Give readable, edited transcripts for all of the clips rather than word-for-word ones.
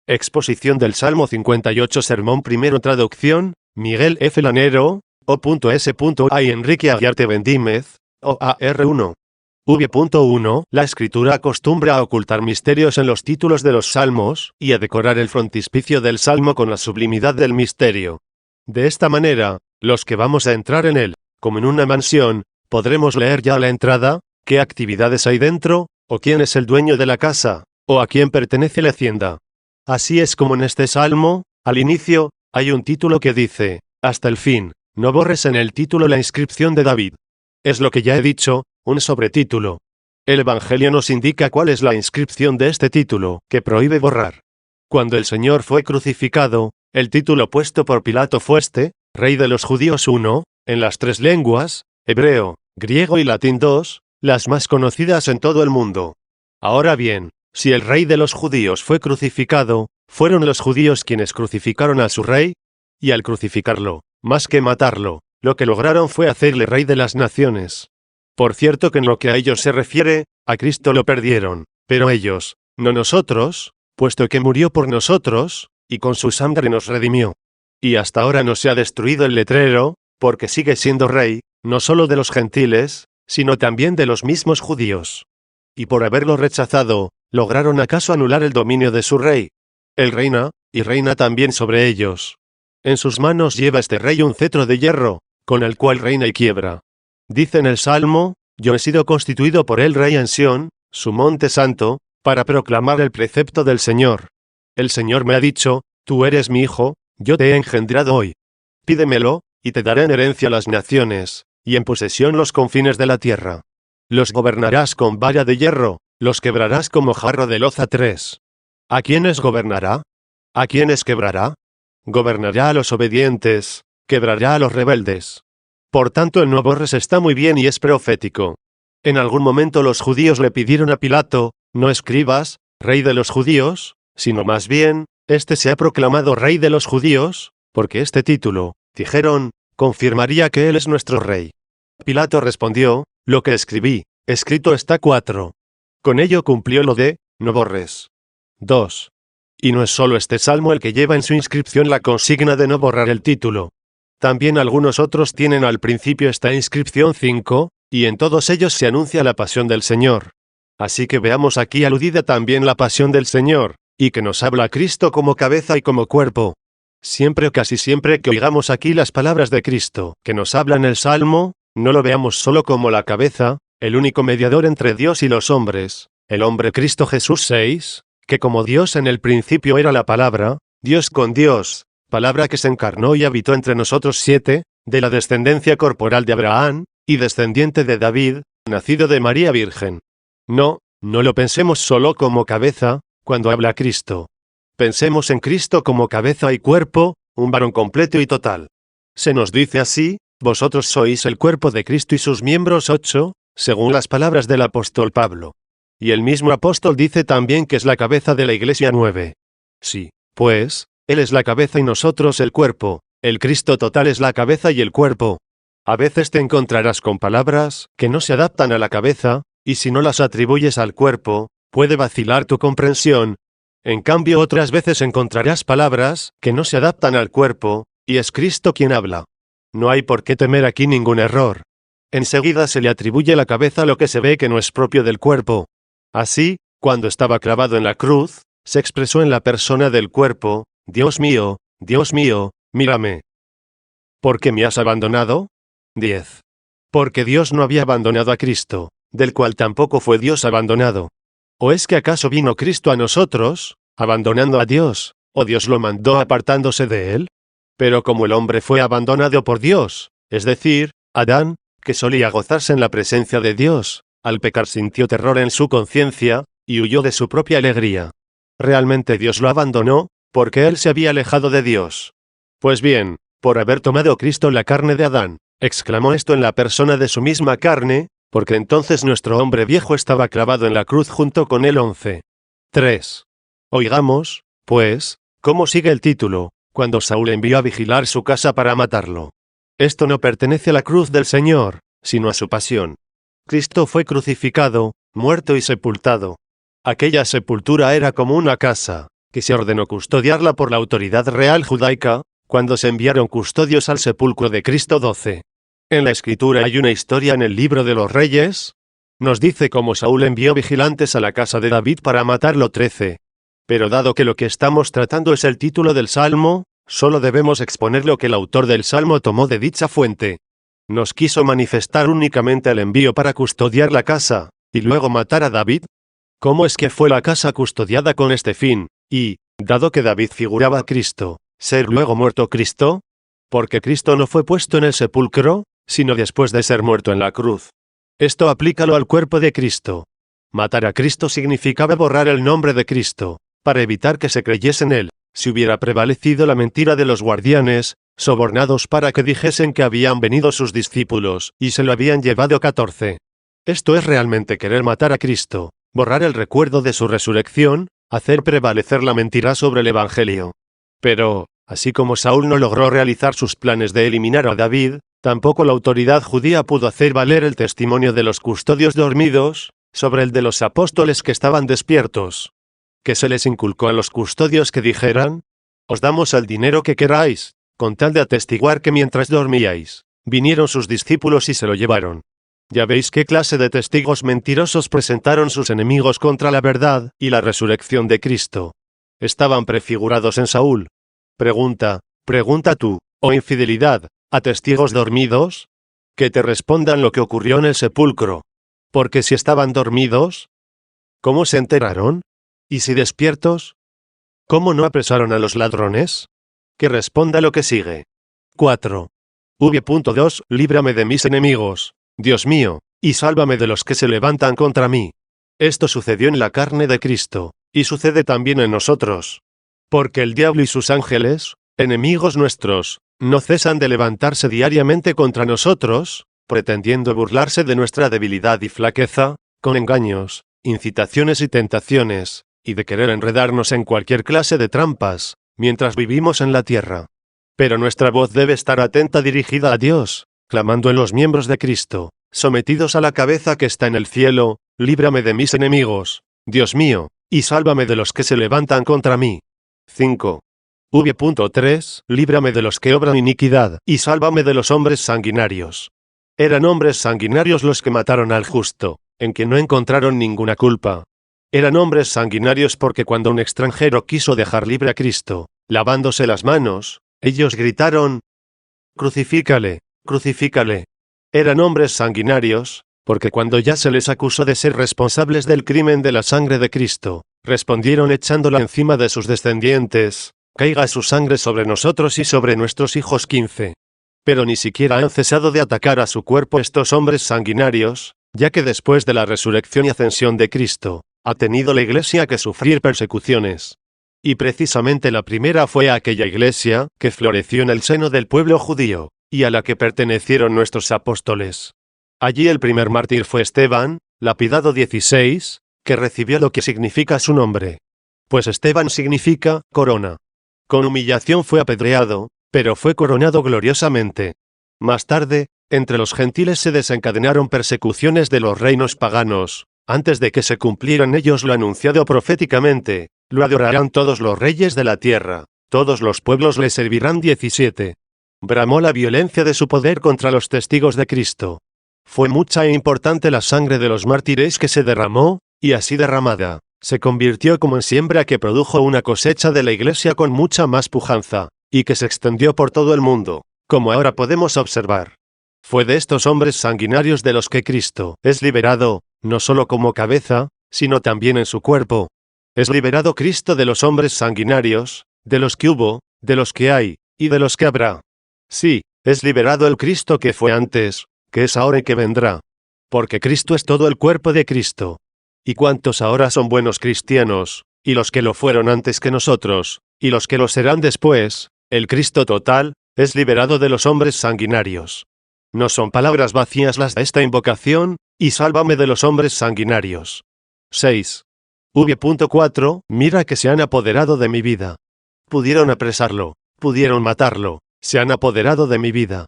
Exposición del Salmo 58 Sermón primero Traducción, Miguel F. Lanero, O.S.A. y Enrique Aguiarte Bendímez, OAR1. V.1. La escritura acostumbra a ocultar misterios en los títulos de los salmos, y a decorar el frontispicio del salmo con la sublimidad del misterio. De esta manera, los que vamos a entrar en él, como en una mansión, podremos leer ya a la entrada, qué actividades hay dentro, o quién es el dueño de la casa, o a quién pertenece la hacienda. Así es como en este salmo, al inicio, hay un título que dice, hasta el fin, no borres en el título la inscripción de David. Es lo que ya he dicho, un sobretítulo. El Evangelio nos indica cuál es la inscripción de este título, que prohíbe borrar. Cuando el Señor fue crucificado, el título puesto por Pilato fue este, Rey de los Judíos 1, en las tres lenguas, hebreo, griego y latín 2, las más conocidas en todo el mundo. Ahora bien, si el Rey de los Judíos fue crucificado, ¿fueron los judíos quienes crucificaron a su Rey? Y al crucificarlo, más que matarlo, lo que lograron fue hacerle Rey de las naciones. Por cierto que en lo que a ellos se refiere, a Cristo lo perdieron, pero ellos, no nosotros, puesto que murió por nosotros, y con su sangre nos redimió. Y hasta ahora no se ha destruido el letrero, porque sigue siendo Rey, no solo de los gentiles, sino también de los mismos judíos. Y por haberlo rechazado, ¿lograron acaso anular el dominio de su Rey? Él reina, y reina también sobre ellos. En sus manos lleva este Rey un cetro de hierro, con el cual reina y quiebra. Dice en el Salmo, yo he sido constituido por él Rey en Sión, su monte santo, para proclamar el precepto del Señor. El Señor me ha dicho, tú eres mi hijo, yo te he engendrado hoy. Pídemelo, y te daré en herencia las naciones, y en posesión los confines de la tierra. Los gobernarás con vara de hierro, los quebrarás como jarro de loza 3. ¿A quiénes gobernará? ¿A quiénes quebrará? Gobernará a los obedientes, quebrará a los rebeldes. Por tanto el no borres está muy bien y es profético. En algún momento los judíos le pidieron a Pilato, no escribas, Rey de los judíos, sino más bien, este se ha proclamado Rey de los judíos, porque este título, dijeron, confirmaría que él es nuestro Rey. Pilato respondió, lo que escribí, escrito está 4. Con ello cumplió lo de, no borres. 2. Y no es solo este salmo el que lleva en su inscripción la consigna de no borrar el título. También algunos otros tienen al principio esta inscripción 5, y en todos ellos se anuncia la pasión del Señor. Así que veamos aquí aludida también la pasión del Señor, y que nos habla Cristo como cabeza y como cuerpo. Siempre o casi siempre que oigamos aquí las palabras de Cristo, que nos habla en el Salmo, no lo veamos solo como la cabeza, el único mediador entre Dios y los hombres, el hombre Cristo Jesús 6, que como Dios en el principio era la palabra, Dios con Dios, palabra que se encarnó y habitó entre nosotros 7, de la descendencia corporal de Abraham, y descendiente de David, nacido de María Virgen. No lo pensemos solo como cabeza, cuando habla Cristo. Pensemos en Cristo como cabeza y cuerpo, un varón completo y total. Se nos dice así, vosotros sois el cuerpo de Cristo y sus miembros 8, según las palabras del apóstol Pablo. Y el mismo apóstol dice también que es la cabeza de la Iglesia 9. Sí, pues, Él es la cabeza y nosotros el cuerpo, el Cristo total es la cabeza y el cuerpo. A veces te encontrarás con palabras que no se adaptan a la cabeza, y si no las atribuyes al cuerpo, puede vacilar tu comprensión. En cambio otras veces encontrarás palabras que no se adaptan al cuerpo, y es Cristo quien habla. No hay por qué temer aquí ningún error. Enseguida se le atribuye a la cabeza lo que se ve que no es propio del cuerpo. Así, cuando estaba clavado en la cruz, se expresó en la persona del cuerpo, Dios mío, mírame. ¿Por qué me has abandonado? 10. Porque Dios no había abandonado a Cristo, del cual tampoco fue Dios abandonado. ¿O es que acaso vino Cristo a nosotros, abandonando a Dios, o Dios lo mandó apartándose de él? Pero como el hombre fue abandonado por Dios, es decir, Adán, que solía gozarse en la presencia de Dios, al pecar sintió terror en su conciencia, y huyó de su propia alegría. Realmente Dios lo abandonó, porque él se había alejado de Dios. Pues bien, por haber tomado Cristo la carne de Adán, exclamó esto en la persona de su misma carne, porque entonces nuestro hombre viejo estaba clavado en la cruz junto con él 11. 3. Oigamos, pues, cómo sigue el título, cuando Saúl envió a vigilar su casa para matarlo. Esto no pertenece a la cruz del Señor, sino a su pasión. Cristo fue crucificado, muerto y sepultado. Aquella sepultura era como una casa, que se ordenó custodiarla por la autoridad real judaica, cuando se enviaron custodios al sepulcro de Cristo 12. En la escritura hay una historia en el libro de los Reyes. Nos dice cómo Saúl envió vigilantes a la casa de David para matarlo 13. Pero dado que lo que estamos tratando es el título del Salmo, solo debemos exponer lo que el autor del Salmo tomó de dicha fuente. Nos quiso manifestar únicamente el envío para custodiar la casa, y luego matar a David. ¿Cómo es que fue la casa custodiada con este fin? Y, dado que David figuraba a Cristo, ¿ser luego muerto Cristo? Porque Cristo no fue puesto en el sepulcro, sino después de ser muerto en la cruz. Esto aplícalo al cuerpo de Cristo. Matar a Cristo significaba borrar el nombre de Cristo, para evitar que se creyese en él, si hubiera prevalecido la mentira de los guardianes, sobornados para que dijesen que habían venido sus discípulos, y se lo habían llevado 14. Esto es realmente querer matar a Cristo, borrar el recuerdo de su resurrección, hacer prevalecer la mentira sobre el Evangelio. Pero, así como Saúl no logró realizar sus planes de eliminar a David, tampoco la autoridad judía pudo hacer valer el testimonio de los custodios dormidos, sobre el de los apóstoles que estaban despiertos. Que se les inculcó a los custodios que dijeran: os damos el dinero que queráis, con tal de atestiguar que mientras dormíais, vinieron sus discípulos y se lo llevaron. Ya veis qué clase de testigos mentirosos presentaron sus enemigos contra la verdad y la resurrección de Cristo. Estaban prefigurados en Saúl. Pregunta tú, oh infidelidad, ¿a testigos dormidos? Que te respondan lo que ocurrió en el sepulcro. Porque si estaban dormidos, ¿cómo se enteraron? ¿Y si despiertos? ¿Cómo no apresaron a los ladrones? Que responda lo que sigue. 4. V.2 Líbrame de mis enemigos, Dios mío, y sálvame de los que se levantan contra mí. Esto sucedió en la carne de Cristo, y sucede también en nosotros. Porque el diablo y sus ángeles, enemigos nuestros, no cesan de levantarse diariamente contra nosotros, pretendiendo burlarse de nuestra debilidad y flaqueza, con engaños, incitaciones y tentaciones, y de querer enredarnos en cualquier clase de trampas, mientras vivimos en la tierra. Pero nuestra voz debe estar atenta dirigida a Dios, clamando en los miembros de Cristo, sometidos a la cabeza que está en el cielo: líbrame de mis enemigos, Dios mío, y sálvame de los que se levantan contra mí. 5. V.3 Líbrame de los que obran iniquidad, y sálvame de los hombres sanguinarios. Eran hombres sanguinarios los que mataron al justo, en quien no encontraron ninguna culpa. Eran hombres sanguinarios porque cuando un extranjero quiso dejar libre a Cristo, lavándose las manos, ellos gritaron: «Crucifícale, crucifícale». Eran hombres sanguinarios, porque cuando ya se les acusó de ser responsables del crimen de la sangre de Cristo, respondieron echándola encima de sus descendientes: «Caiga su sangre sobre nosotros y sobre nuestros hijos». 15. Pero ni siquiera han cesado de atacar a su cuerpo estos hombres sanguinarios, ya que después de la resurrección y ascensión de Cristo, ha tenido la Iglesia que sufrir persecuciones. Y precisamente la primera fue a aquella Iglesia que floreció en el seno del pueblo judío, y a la que pertenecieron nuestros apóstoles. Allí el primer mártir fue Esteban, lapidado 16, que recibió lo que significa su nombre. Pues Esteban significa corona. Con humillación fue apedreado, pero fue coronado gloriosamente. Más tarde, entre los gentiles se desencadenaron persecuciones de los reinos paganos. Antes de que se cumplieran ellos lo anunciado proféticamente: lo adorarán todos los reyes de la tierra, todos los pueblos le servirán. 17. Bramó la violencia de su poder contra los testigos de Cristo. Fue mucha e importante la sangre de los mártires que se derramó, y así derramada, se convirtió como en siembra que produjo una cosecha de la Iglesia con mucha más pujanza, y que se extendió por todo el mundo, como ahora podemos observar. Fue de estos hombres sanguinarios de los que Cristo es liberado, no solo como cabeza, sino también en su cuerpo. Es liberado Cristo de los hombres sanguinarios, de los que hubo, de los que hay, y de los que habrá. Sí, es liberado el Cristo que fue antes, que es ahora y que vendrá. Porque Cristo es todo el cuerpo de Cristo. ¿Y cuántos ahora son buenos cristianos, y los que lo fueron antes que nosotros, y los que lo serán después? El Cristo total es liberado de los hombres sanguinarios. No son palabras vacías las de esta invocación: y sálvame de los hombres sanguinarios. 6. V.4 Mira que se han apoderado de mi vida. Pudieron apresarlo, pudieron matarlo, se han apoderado de mi vida.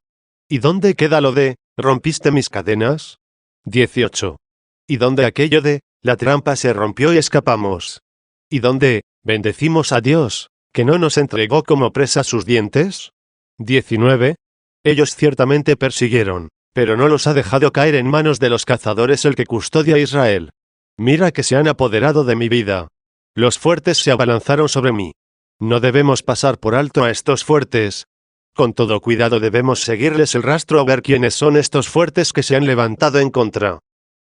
¿Y dónde queda lo de rompiste mis cadenas? 18. ¿Y dónde aquello de la trampa se rompió y escapamos? ¿Y dónde Bendecimos a Dios, que no nos entregó como presa sus dientes. 19. Ellos ciertamente persiguieron, pero no los ha dejado caer en manos de los cazadores el que custodia a Israel. Mira que se han apoderado de mi vida. Los fuertes se abalanzaron sobre mí. No debemos pasar por alto a estos fuertes. Con todo cuidado debemos seguirles el rastro a ver quiénes son estos fuertes que se han levantado en contra.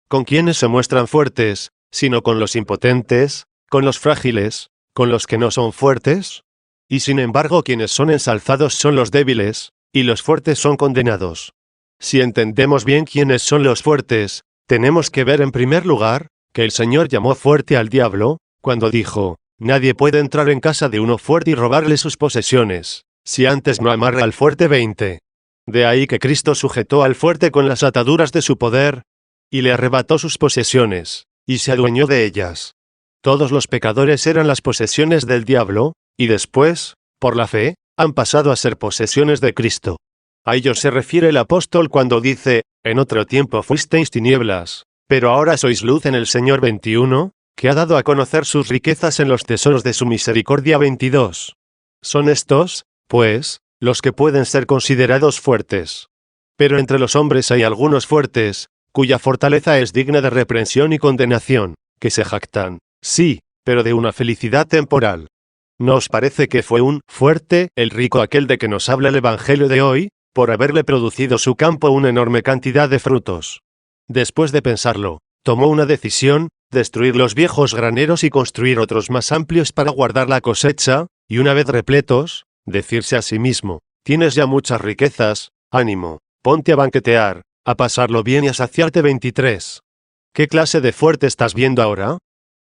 ¿Con quiénes se muestran fuertes, sino con los impotentes, con los frágiles, con los que no son fuertes? Y sin embargo quienes son ensalzados son los débiles, y los fuertes son condenados. Si entendemos bien quiénes son los fuertes, tenemos que ver en primer lugar, que el Señor llamó fuerte al diablo, cuando dijo, nadie puede entrar en casa de uno fuerte y robarle sus posesiones, si antes no amarra al fuerte. 20. De ahí que Cristo sujetó al fuerte con las ataduras de su poder, y le arrebató sus posesiones, y se adueñó de ellas. Todos los pecadores eran las posesiones del diablo, y después, por la fe, han pasado a ser posesiones de Cristo. A ellos se refiere el apóstol cuando dice, en otro tiempo fuisteis tinieblas, pero ahora sois luz en el Señor. 21, que ha dado a conocer sus riquezas en los tesoros de su misericordia. 22. Son estos, pues, los que pueden ser considerados fuertes. Pero entre los hombres hay algunos fuertes, cuya fortaleza es digna de reprensión y condenación, que se jactan, sí, pero de una felicidad temporal. ¿No os parece que fue un fuerte, el rico aquel de que nos habla el Evangelio de hoy, por haberle producido su campo una enorme cantidad de frutos? Después de pensarlo, tomó una decisión, destruir los viejos graneros y construir otros más amplios para guardar la cosecha, y una vez repletos, decirse a sí mismo, tienes ya muchas riquezas, ánimo, ponte a banquetear, a pasarlo bien y a saciarte. 23. ¿Qué clase de fuerte estás viendo ahora?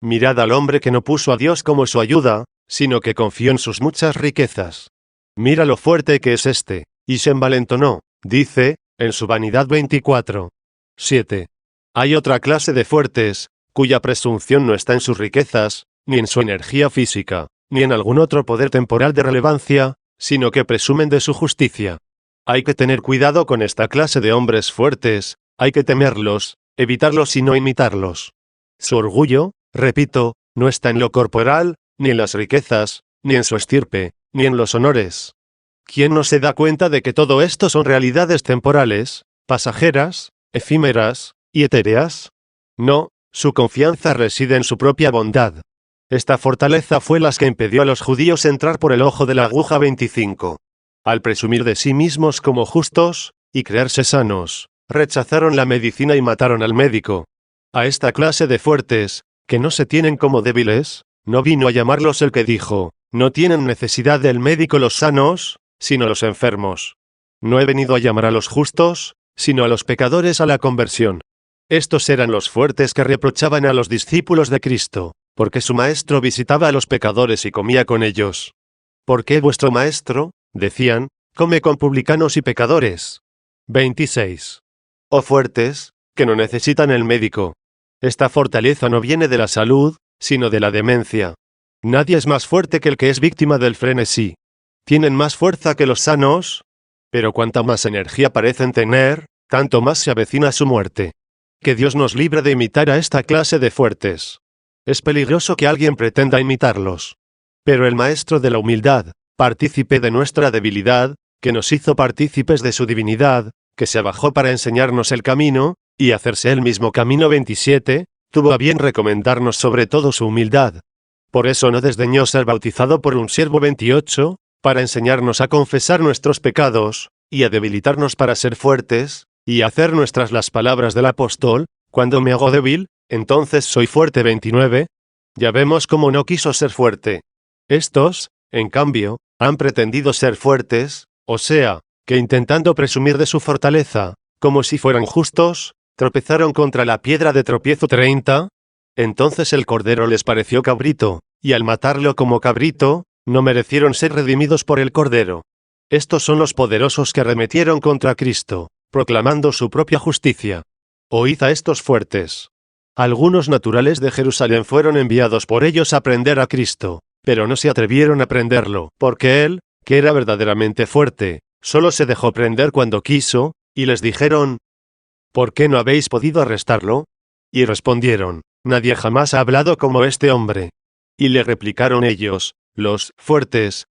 Mirad al hombre que no puso a Dios como su ayuda, sino que confió en sus muchas riquezas. Mira lo fuerte que es este, y se envalentonó, dice, en su vanidad. 24. 7. Hay otra clase de fuertes, cuya presunción no está en sus riquezas, ni en su energía física, ni en algún otro poder temporal de relevancia, sino que presumen de su justicia. Hay que tener cuidado con esta clase de hombres fuertes, hay que temerlos, evitarlos y no imitarlos. Su orgullo, repito, no está en lo corporal, ni en las riquezas, ni en su estirpe, ni en los honores. ¿Quién no se da cuenta de que todo esto son realidades temporales, pasajeras, efímeras y etéreas? No, su confianza reside en su propia bondad. Esta fortaleza fue la que impidió a los judíos entrar por el ojo de la aguja. 25. Al presumir de sí mismos como justos, y creerse sanos, rechazaron la medicina y mataron al médico. A esta clase de fuertes, que no se tienen como débiles, no vino a llamarlos el que dijo, no tienen necesidad del médico los sanos, sino los enfermos. No he venido a llamar a los justos, sino a los pecadores a la conversión. Estos eran los fuertes que reprochaban a los discípulos de Cristo, porque su maestro visitaba a los pecadores y comía con ellos. ¿Por qué vuestro maestro, decían, come con publicanos y pecadores? 26. Oh fuertes, que no necesitan el médico. Esta fortaleza no viene de la salud, sino de la demencia. Nadie es más fuerte que el que es víctima del frenesí. ¿Tienen más fuerza que los sanos? Pero cuanta más energía parecen tener, tanto más se avecina su muerte. Que Dios nos libre de imitar a esta clase de fuertes. Es peligroso que alguien pretenda imitarlos. Pero el Maestro de la humildad, partícipe de nuestra debilidad, que nos hizo partícipes de su divinidad, que se abajó para enseñarnos el camino, y hacerse él mismo camino. 27, tuvo a bien recomendarnos sobre todo su humildad. Por eso no desdeñó ser bautizado por un siervo. 28, para enseñarnos a confesar nuestros pecados, y a debilitarnos para ser fuertes, y hacer nuestras las palabras del apóstol, cuando me hago débil, entonces soy fuerte. 29, ya vemos cómo no quiso ser fuerte. Estos, en cambio, han pretendido ser fuertes, o sea, que intentando presumir de su fortaleza, como si fueran justos, tropezaron contra la piedra de tropiezo. 30, entonces el cordero les pareció cabrito, y al matarlo como cabrito, no merecieron ser redimidos por el cordero. Estos son los poderosos que arremetieron contra Cristo, proclamando su propia justicia. Oíd a estos fuertes. Algunos naturales de Jerusalén fueron enviados por ellos a prender a Cristo, pero no se atrevieron a prenderlo, porque él, que era verdaderamente fuerte, solo se dejó prender cuando quiso, y les dijeron, ¿por qué no habéis podido arrestarlo? Y respondieron, nadie jamás ha hablado como este hombre. Y le replicaron ellos, los fuertes: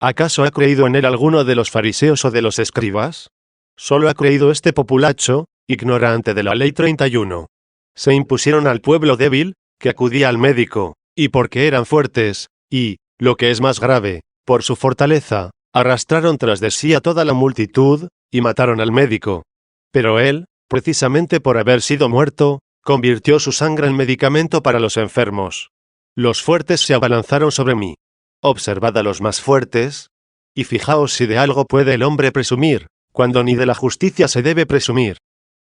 ¿acaso ha creído en él alguno de los fariseos o de los escribas? Solo ha creído este populacho, ignorante de la ley 31. Se impusieron al pueblo débil, que acudía al médico, y porque eran fuertes, y, lo que es más grave, por su fortaleza, arrastraron tras de sí a toda la multitud, y mataron al médico. Pero él, precisamente por haber sido muerto, convirtió su sangre en medicamento para los enfermos. Los fuertes se abalanzaron sobre mí. Observad a los más fuertes, y fijaos si de algo puede el hombre presumir, cuando ni de la justicia se debe presumir.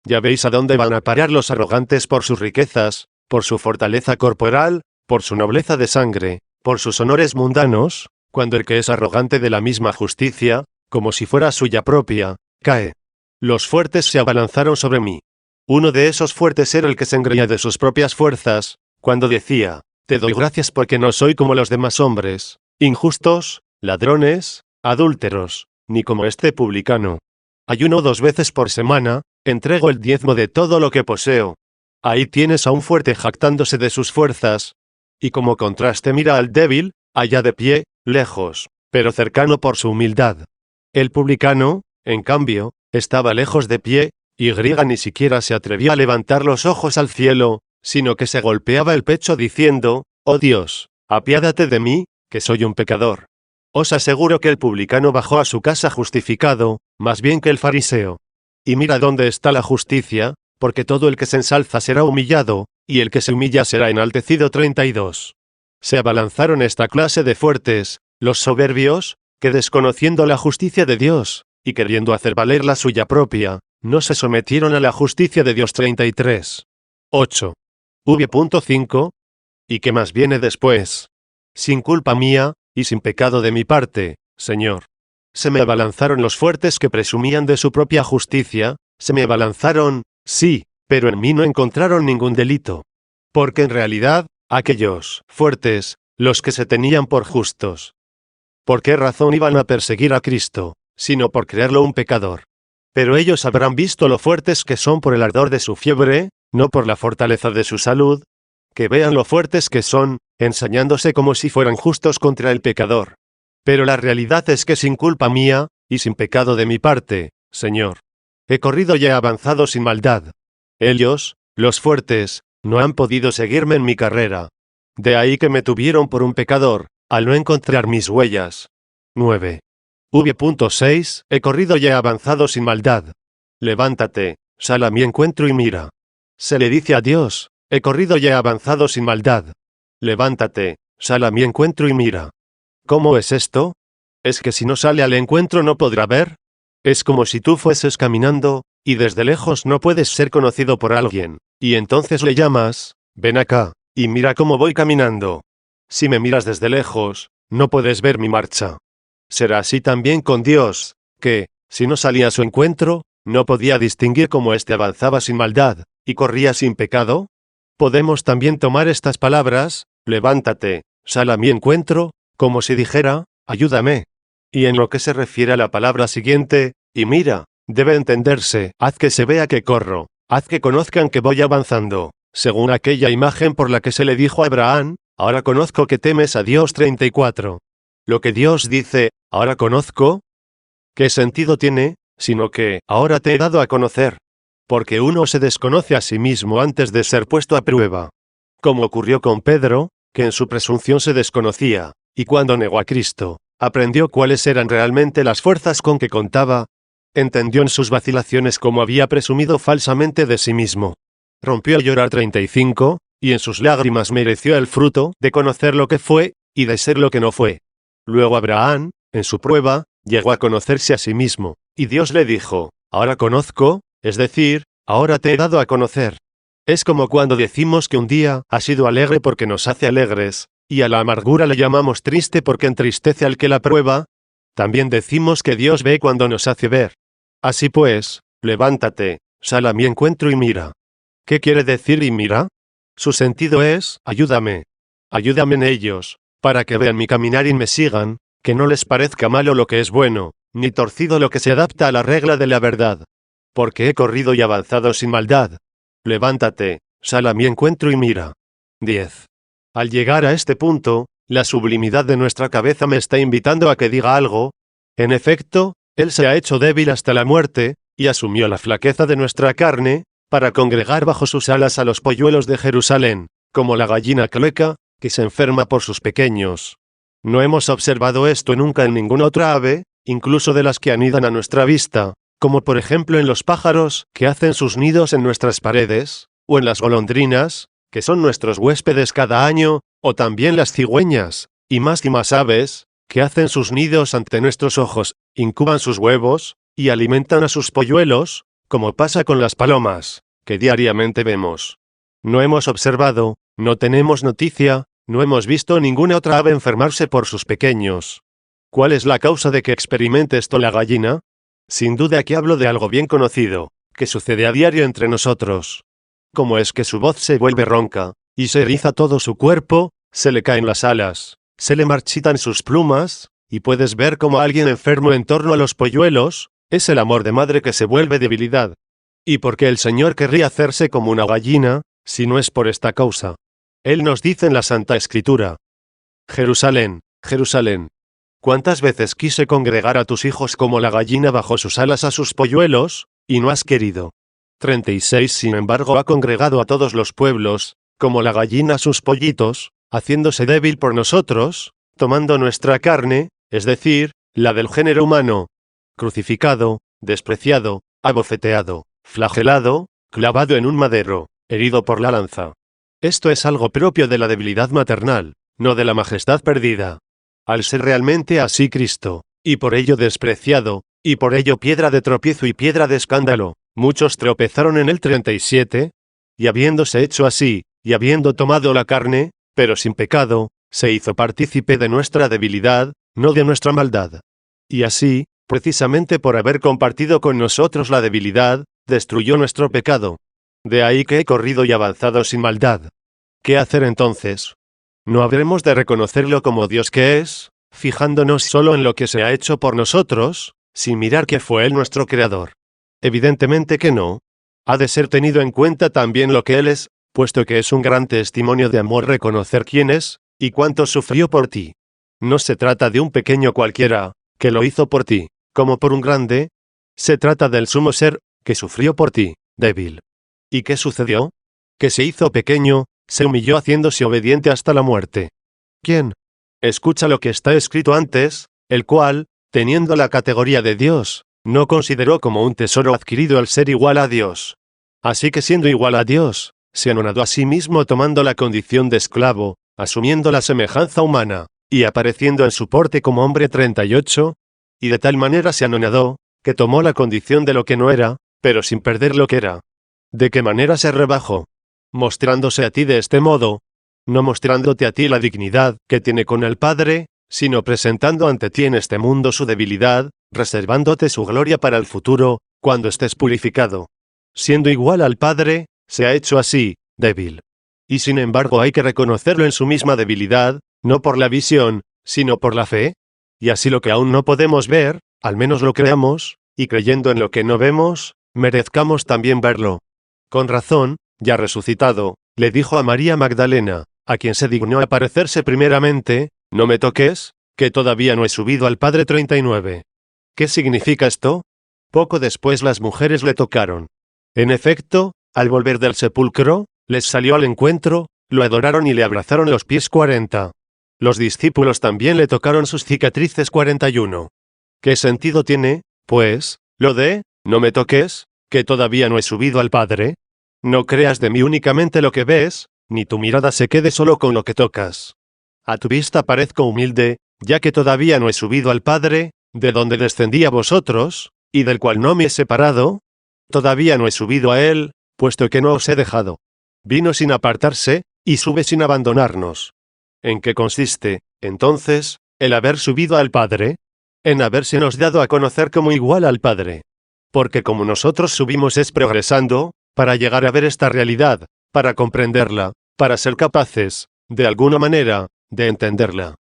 Ya veis a dónde van a parar los arrogantes por sus riquezas, por su fortaleza corporal, por su nobleza de sangre, por sus honores mundanos, cuando el que es arrogante de la misma justicia, como si fuera suya propia, cae. Los fuertes se abalanzaron sobre mí. Uno de esos fuertes era el que se engreía de sus propias fuerzas, cuando decía: te doy gracias porque no soy como los demás hombres, injustos, ladrones, adúlteros, ni como este publicano. Ayuno 2 veces por semana, entrego el diezmo de todo lo que poseo. Ahí tienes a un fuerte jactándose de sus fuerzas. Y como contraste mira al débil, allá de pie, lejos, pero cercano por su humildad. El publicano, en cambio, estaba lejos de pie, y ni siquiera se atrevía a levantar los ojos al cielo, sino que se golpeaba el pecho diciendo: oh Dios, apiádate de mí, que soy un pecador. Os aseguro que el publicano bajó a su casa justificado, más bien que el fariseo. Y mira dónde está la justicia, porque todo el que se ensalza será humillado, y el que se humilla será enaltecido. 32. Se abalanzaron esta clase de fuertes, los soberbios, que desconociendo la justicia de Dios, y queriendo hacer valer la suya propia, no se sometieron a la justicia de Dios. 33. 8. V.5. ¿Y qué más viene después? Sin culpa mía, y sin pecado de mi parte, Señor. Se me abalanzaron los fuertes que presumían de su propia justicia, se me abalanzaron, sí, pero en mí no encontraron ningún delito. Porque en realidad, aquellos fuertes, los que se tenían por justos. ¿Por qué razón iban a perseguir a Cristo, sino por creerlo un pecador? Pero ellos habrán visto lo fuertes que son por el ardor de su fiebre, no por la fortaleza de su salud. Que vean lo fuertes que son, ensañándose como si fueran justos contra el pecador. Pero la realidad es que sin culpa mía, y sin pecado de mi parte, Señor, he corrido y he avanzado sin maldad. Ellos, los fuertes, no han podido seguirme en mi carrera. De ahí que me tuvieron por un pecador, al no encontrar mis huellas. 9. V.6. He corrido y he avanzado sin maldad. Levántate, sal a mi encuentro y mira. Se le dice a Dios: he corrido y he avanzado sin maldad. Levántate, sal a mi encuentro y mira. ¿Cómo es esto? ¿Es que si no sale al encuentro no podrá ver? Es como si tú fueses caminando, y desde lejos no puedes ser conocido por alguien, y entonces le llamas: ven acá, y mira cómo voy caminando. Si me miras desde lejos, no puedes ver mi marcha. Será así también con Dios, que, si no salía a su encuentro, no podía distinguir cómo éste avanzaba sin maldad, y corría sin pecado. Podemos también tomar estas palabras: levántate, sal a mi encuentro, como si dijera: ayúdame. Y en lo que se refiere a la palabra siguiente, y mira, debe entenderse: haz que se vea que corro, haz que conozcan que voy avanzando, según aquella imagen por la que se le dijo a Abraham: ahora conozco que temes a Dios. 34. Lo que Dios dice: ahora conozco, ¿qué sentido tiene, sino que ahora te he dado a conocer? Porque uno se desconoce a sí mismo antes de ser puesto a prueba. Como ocurrió con Pedro, que en su presunción se desconocía, y cuando negó a Cristo, aprendió cuáles eran realmente las fuerzas con que contaba. Entendió en sus vacilaciones cómo había presumido falsamente de sí mismo. Rompió a llorar. 35, y en sus lágrimas mereció el fruto de conocer lo que fue, y de ser lo que no fue. Luego Abraham, en su prueba, llegó a conocerse a sí mismo, y Dios le dijo: ahora conozco, es decir, ahora te he dado a conocer. Es como cuando decimos que un día ha sido alegre porque nos hace alegres, y a la amargura le llamamos triste porque entristece al que la prueba. También decimos que Dios ve cuando nos hace ver. Así pues, levántate, sal a mi encuentro y mira. ¿Qué quiere decir y mira? Su sentido es: ayúdame. Ayúdame en ellos, para que vean mi caminar y me sigan, que no les parezca malo lo que es bueno, ni torcido lo que se adapta a la regla de la verdad. Porque he corrido y avanzado sin maldad. Levántate, sal a mi encuentro y mira. 10. Al llegar a este punto, la sublimidad de nuestra cabeza me está invitando a que diga algo. En efecto, Él se ha hecho débil hasta la muerte, y asumió la flaqueza de nuestra carne, para congregar bajo sus alas a los polluelos de Jerusalén, como la gallina clueca, que se enferma por sus pequeños. No hemos observado esto nunca en ninguna otra ave, incluso de las que anidan a nuestra vista, como por ejemplo en los pájaros, que hacen sus nidos en nuestras paredes, o en las golondrinas, que son nuestros huéspedes cada año, o también las cigüeñas, y más aves, que hacen sus nidos ante nuestros ojos, incuban sus huevos, y alimentan a sus polluelos, como pasa con las palomas, que diariamente vemos. No hemos observado, no tenemos noticia, no hemos visto ninguna otra ave enfermarse por sus pequeños. ¿Cuál es la causa de que experimente esto la gallina? Sin duda aquí hablo de algo bien conocido, que sucede a diario entre nosotros. ¿Cómo es que su voz se vuelve ronca, y se eriza todo su cuerpo, se le caen las alas, se le marchitan sus plumas, y puedes ver cómo alguien enfermo en torno a los polluelos? Es el amor de madre que se vuelve debilidad. ¿Y por qué el Señor querría hacerse como una gallina, si no es por esta causa? Él nos dice en la Santa Escritura: Jerusalén, Jerusalén, ¿cuántas veces quise congregar a tus hijos como la gallina bajo sus alas a sus polluelos, y no has querido? 36 Sin embargo ha congregado a todos los pueblos, como la gallina a sus pollitos, haciéndose débil por nosotros, tomando nuestra carne, es decir, la del género humano, crucificado, despreciado, abofeteado, flagelado, clavado en un madero, herido por la lanza. Esto es algo propio de la debilidad maternal, no de la majestad perdida. Al ser realmente así Cristo, y por ello despreciado, y por ello piedra de tropiezo y piedra de escándalo, muchos tropezaron en él. 37, y habiéndose hecho así, y habiendo tomado la carne, pero sin pecado, se hizo partícipe de nuestra debilidad, no de nuestra maldad. Y así, precisamente por haber compartido con nosotros la debilidad, destruyó nuestro pecado. De ahí que he corrido y avanzado sin maldad. ¿Qué hacer entonces? ¿No habremos de reconocerlo como Dios que es, fijándonos solo en lo que se ha hecho por nosotros, sin mirar que fue Él nuestro Creador? Evidentemente que no. Ha de ser tenido en cuenta también lo que Él es, puesto que es un gran testimonio de amor reconocer quién es, y cuánto sufrió por ti. No se trata de un pequeño cualquiera, que lo hizo por ti, como por un grande. Se trata del sumo ser, que sufrió por ti, débil. ¿Y qué sucedió? Que se hizo pequeño, se humilló haciéndose obediente hasta la muerte. ¿Quién? Escucha lo que está escrito antes, el cual, teniendo la categoría de Dios, no consideró como un tesoro adquirido el ser igual a Dios. Así que siendo igual a Dios, se anonadó a sí mismo tomando la condición de esclavo, asumiendo la semejanza humana, y apareciendo en su porte como hombre. 38, y de tal manera se anonadó, que tomó la condición de lo que no era, pero sin perder lo que era. ¿De qué manera se rebajó? Mostrándose a ti de este modo, no mostrándote a ti la dignidad que tiene con el Padre, sino presentando ante ti en este mundo su debilidad, reservándote su gloria para el futuro, cuando estés purificado. Siendo igual al Padre, se ha hecho así, débil. Y sin embargo hay que reconocerlo en su misma debilidad, no por la visión, sino por la fe. Y así lo que aún no podemos ver, al menos lo creamos, y creyendo en lo que no vemos, merezcamos también verlo. Con razón, ya resucitado, le dijo a María Magdalena, a quien se dignó aparecerse primeramente: no me toques, que todavía no he subido al Padre. 39. ¿Qué significa esto? Poco después las mujeres le tocaron. En efecto, al volver del sepulcro, les salió al encuentro, lo adoraron y le abrazaron los pies. 40. Los discípulos también le tocaron sus cicatrices. 41. ¿Qué sentido tiene, pues, lo de, no me toques, que todavía no he subido al Padre? No creas de mí únicamente lo que ves, ni tu mirada se quede solo con lo que tocas. A tu vista parezco humilde, ya que todavía no he subido al Padre, de donde descendí a vosotros, y del cual no me he separado. Todavía no he subido a Él, puesto que no os he dejado. Vino sin apartarse, y sube sin abandonarnos. ¿En qué consiste, entonces, el haber subido al Padre? En habérsenos dado a conocer como igual al Padre. Porque como nosotros subimos es progresando, para llegar a ver esta realidad, para comprenderla, para ser capaces, de alguna manera, de entenderla.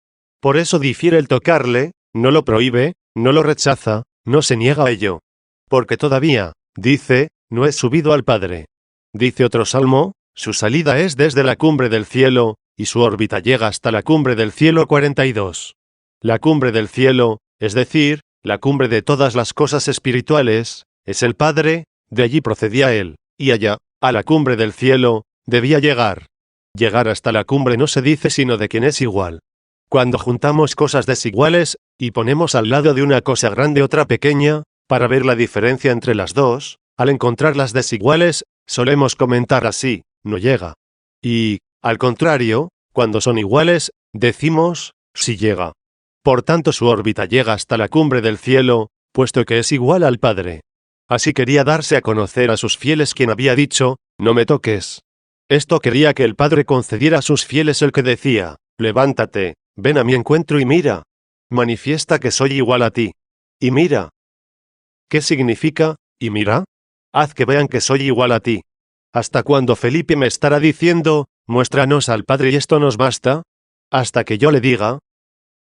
Por eso difiere el tocarle, no lo prohíbe, no lo rechaza, no se niega a ello. Porque todavía, dice, no he subido al Padre. Dice otro salmo, su salida es desde la cumbre del cielo, y su órbita llega hasta la cumbre del cielo 42. La cumbre del cielo, es decir, la cumbre de todas las cosas espirituales, es el Padre, de allí procedía él, y allá, a la cumbre del cielo, debía llegar. Llegar hasta la cumbre no se dice sino de quien es igual. Cuando juntamos cosas desiguales, y ponemos al lado de una cosa grande otra pequeña, para ver la diferencia entre las dos, al encontrar las desiguales, solemos comentar así, no llega. Y, al contrario, cuando son iguales, decimos, sí llega. Por tanto su órbita llega hasta la cumbre del cielo, puesto que es igual al Padre. Así quería darse a conocer a sus fieles quien había dicho, no me toques. Esto quería que el Padre concediera a sus fieles el que decía, levántate, ven a mi encuentro y mira. Manifiesta que soy igual a ti. Y mira. ¿Qué significa, y mira? Haz que vean que soy igual a ti. ¿Hasta cuándo Felipe me estará diciendo, muéstranos al Padre y esto nos basta? Hasta que yo le diga,